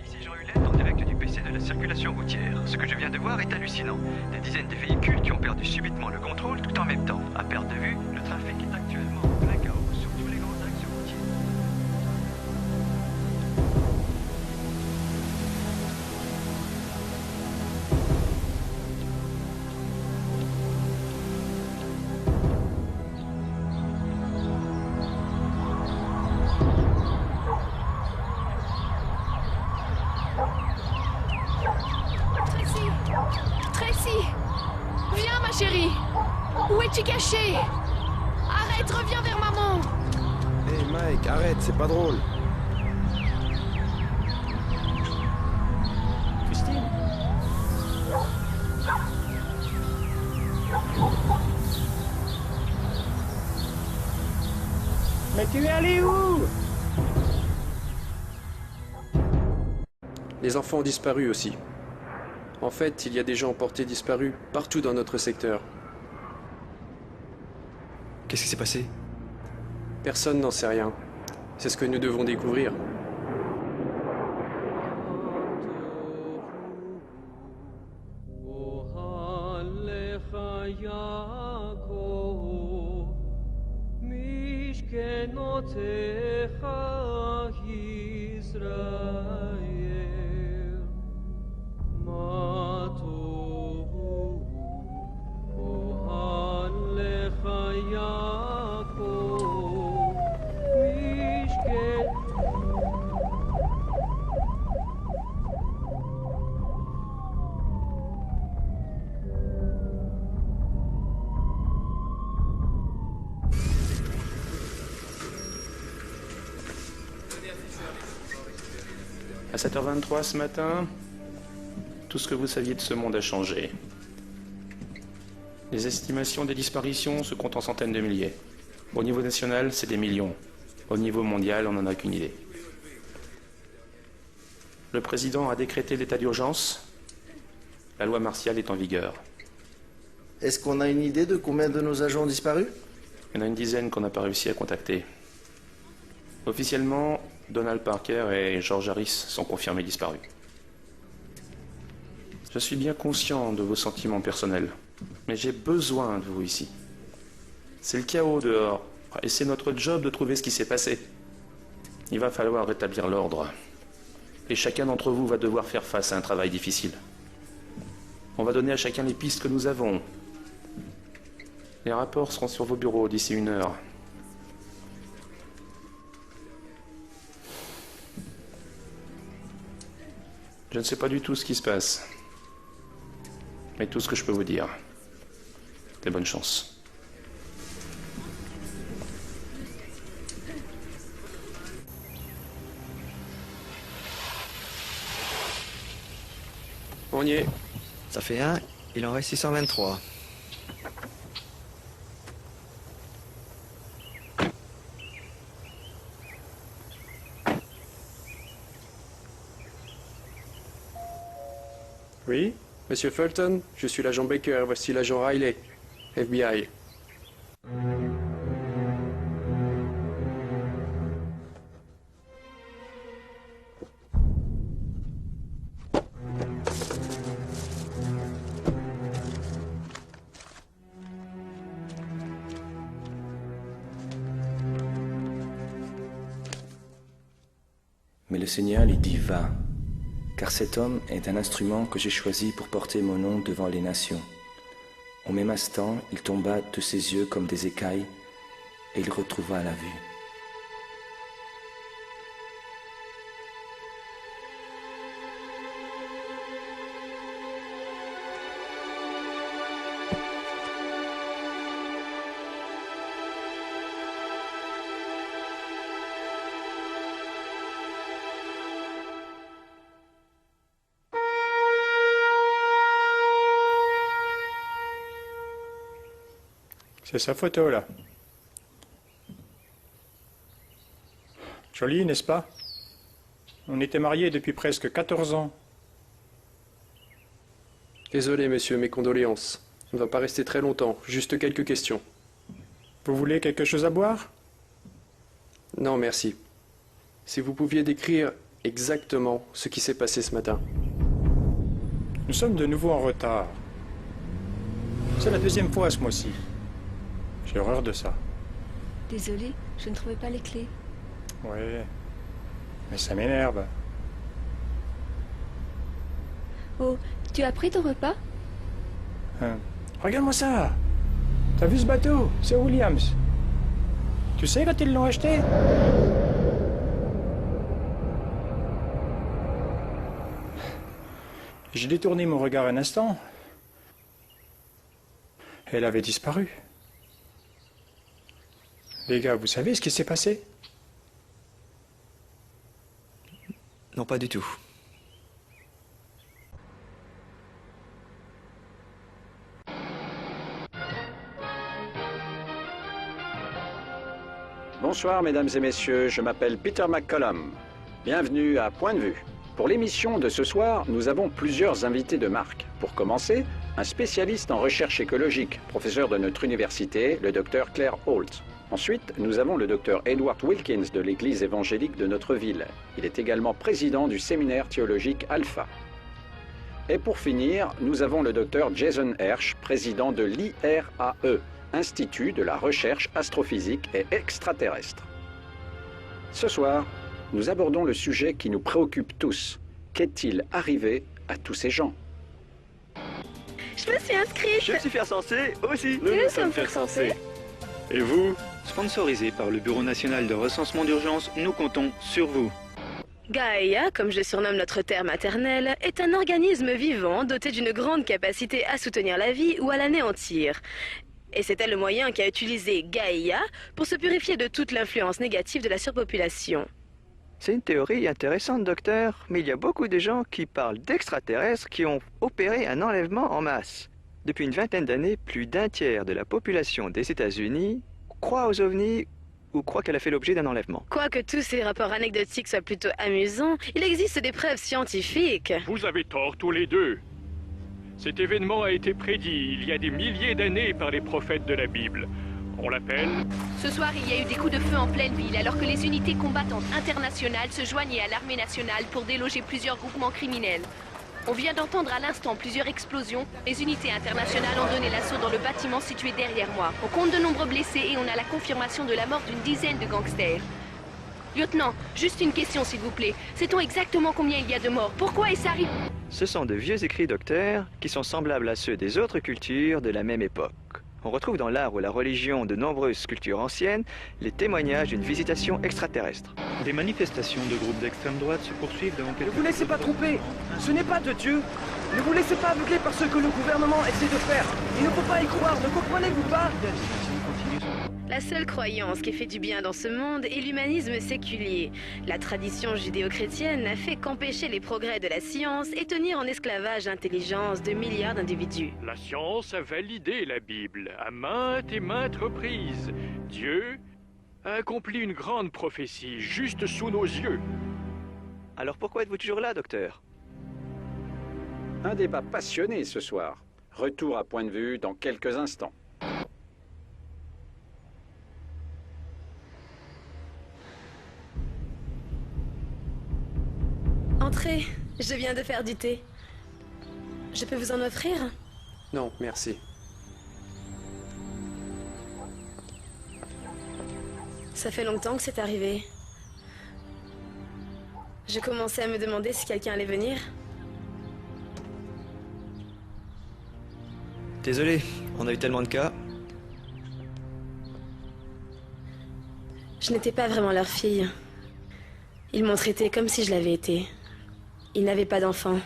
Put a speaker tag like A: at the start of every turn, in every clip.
A: Ici Jean Hulette, en direct du PC de la circulation routière. Ce que je viens de voir est hallucinant. Des dizaines de véhicules qui ont perdu subitement le contrôle tout en même temps. À perte de vue, le trafic est actuellement en plein chaos sur tous les grands axes routiers.
B: Tracy! Viens, ma chérie! Où es-tu cachée? Arrête, reviens vers maman!
C: Hé Mike, arrête, c'est pas drôle.
D: Christine? Mais tu es allé où?
C: Les enfants ont disparu aussi. En fait, il y a des gens portés disparus partout dans notre secteur.
E: Qu'est-ce qui s'est passé?
C: Personne n'en sait rien. C'est ce que nous devons découvrir.
F: À 7h23 ce matin, tout ce que vous saviez de ce monde a changé. Les estimations des disparitions se comptent en centaines de milliers. Au niveau national, c'est des millions. Au niveau mondial, on n'en a qu'une idée. Le président a décrété l'état d'urgence. La loi martiale est en vigueur.
G: Est-ce qu'on a une idée de combien de nos agents ont disparu?
F: Il y en a une dizaine qu'on n'a pas réussi à contacter. Officiellement, Donald Parker et George Harris sont confirmés disparus. Je suis bien conscient de vos sentiments personnels, mais j'ai besoin de vous ici. C'est le chaos dehors, et c'est notre job de trouver ce qui s'est passé. Il va falloir rétablir l'ordre, et chacun d'entre vous va devoir faire face à un travail difficile. On va donner à chacun les pistes que nous avons. Les rapports seront sur vos bureaux d'ici 1 heure. Je ne sais pas du tout ce qui se passe. Mais tout ce que je peux vous dire, c'est bonne chance.
C: On y est.
E: Ça fait 1, il en reste 623.
C: Oui, Monsieur Fulton, je suis l'agent Baker, voici l'agent Riley, FBI.
H: Mais le Seigneur lui dit, va, car cet homme est un instrument que j'ai choisi pour porter mon nom devant les nations. Au même instant, il tomba de ses yeux comme des écailles, et il retrouva la vue.
D: C'est sa photo, là. Jolie, n'est-ce pas? On était mariés depuis presque 14 ans.
C: Désolé, monsieur, mes condoléances. On ne va pas rester très longtemps, juste quelques questions.
D: Vous voulez quelque chose à boire?
C: Non, merci. Si vous pouviez décrire exactement ce qui s'est passé ce matin.
D: Nous sommes de nouveau en retard. C'est la deuxième fois ce mois-ci. J'ai horreur de ça.
I: Désolée, je ne trouvais pas les clés.
D: Ouais, mais ça m'énerve.
I: Oh, tu as pris ton repas?
D: Regarde-moi ça! T'as vu ce bateau? C'est Williams. Tu sais quand ils l'ont acheté? J'ai détourné mon regard un instant. Elle avait disparu. Les gars, vous savez ce qui s'est passé?
E: Non, pas du tout.
J: Bonsoir mesdames et messieurs, je m'appelle Peter McCollum. Bienvenue à Point de Vue. Pour l'émission de ce soir, nous avons plusieurs invités de marque. Pour commencer, un spécialiste en recherche écologique, professeur de notre université, le docteur Claire Holt. Ensuite, nous avons le docteur Edward Wilkins de l'église évangélique de notre ville. Il est également président du séminaire théologique Alpha. Et pour finir, nous avons le docteur Jason Hersh, président de l'IRAE, Institut de la recherche astrophysique et extraterrestre. Ce soir, nous abordons le sujet qui nous préoccupe tous. Qu'est-il arrivé à tous ces gens?
B: Je me suis inscrite.
A: Je suis faire censé aussi.
B: Nous sommes faire censés.
A: Et vous?
K: Sponsorisé par le Bureau national de recensement d'urgence, nous comptons sur vous.
B: Gaïa, comme je surnomme notre terre maternelle, est un organisme vivant doté d'une grande capacité à soutenir la vie ou à l'anéantir. Et c'était le moyen qu'a utilisé Gaïa pour se purifier de toute l'influence négative de la surpopulation.
E: C'est une théorie intéressante, docteur, mais il y a beaucoup de gens qui parlent d'extraterrestres qui ont opéré un enlèvement en masse. Depuis une vingtaine d'années, plus d'un tiers de la population des États-Unis croit aux ovnis ou croit qu'elle a fait l'objet d'un enlèvement.
B: Quoique tous ces rapports anecdotiques soient plutôt amusants, il existe des preuves scientifiques.
L: Vous avez tort tous les deux. Cet événement a été prédit il y a des milliers d'années par les prophètes de la Bible. On l'appelle...
B: Ce soir, il y a eu des coups de feu en pleine ville alors que les unités combattantes internationales se joignaient à l'armée nationale pour déloger plusieurs groupements criminels. On vient d'entendre à l'instant plusieurs explosions. Les unités internationales ont donné l'assaut dans le bâtiment situé derrière moi. On compte de nombreux blessés et on a la confirmation de la mort d'une dizaine de gangsters. Lieutenant, juste une question s'il vous plaît. Sait-on exactement combien il y a de morts? Pourquoi est-ce arrivé?
E: Ce sont de vieux écrits, docteur, qui sont semblables à ceux des autres cultures de la même époque. On retrouve dans l'art ou la religion de nombreuses cultures anciennes les témoignages d'une visitation extraterrestre.
K: Des manifestations de groupes d'extrême droite se poursuivent devant quelques...
M: Ne vous laissez pas tromper. Ce n'est pas de Dieu. Ne vous laissez pas aveugler par ce que le gouvernement essaie de faire. Il ne faut pas y croire, ne comprenez-vous pas?
B: La seule croyance qui fait du bien dans ce monde est l'humanisme séculier. La tradition judéo-chrétienne n'a fait qu'empêcher les progrès de la science et tenir en esclavage l'intelligence de milliards d'individus.
L: La science a validé la Bible à maintes et maintes reprises. Dieu a accompli une grande prophétie juste sous nos yeux.
E: Alors pourquoi êtes-vous toujours là, docteur?
J: Un débat passionné ce soir. Retour à Point de Vue dans quelques instants.
B: Entrez, je viens de faire du thé. Je peux vous en offrir?
C: Non, merci.
B: Ça fait longtemps que c'est arrivé. Je commençais à me demander si quelqu'un allait venir.
E: Désolé, on a eu tellement de cas.
B: Je n'étais pas vraiment leur fille. Ils m'ont traitée comme si je l'avais été. Ils n'avaient pas d'enfants.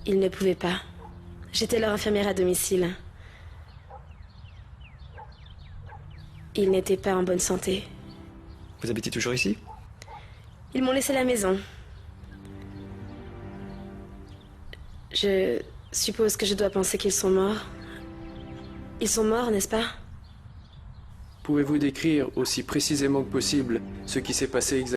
B: Ils ne pouvaient pas. J'étais leur infirmière à domicile. Ils n'étaient pas en bonne santé.
E: Vous habitez toujours ici?
B: Ils m'ont laissé la maison. Je suppose que je dois penser qu'ils sont morts. Ils sont morts, n'est-ce pas?
C: Pouvez-vous décrire aussi précisément que possible ce qui s'est passé exactement?